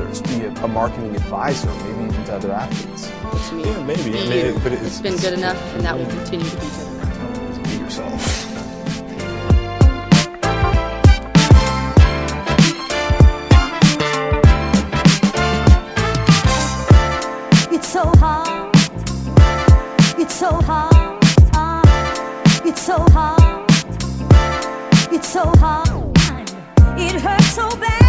others, be a marketing advisor, maybe even to other athletes. To me, Yeah, maybe. be I mean, you. but It's been good enough, and that will continue to be good enough. Be yourself. It's so hard. It's so hard. It's so hard. It's so hard. It hurts so bad.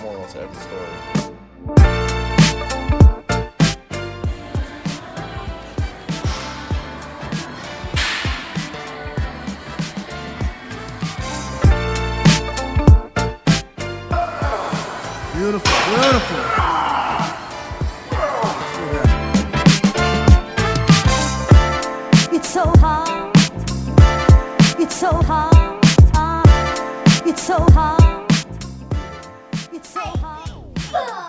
Moral to every story. Beautiful, beautiful. It's so hard. It's so hard. It's so hard. It's so hard.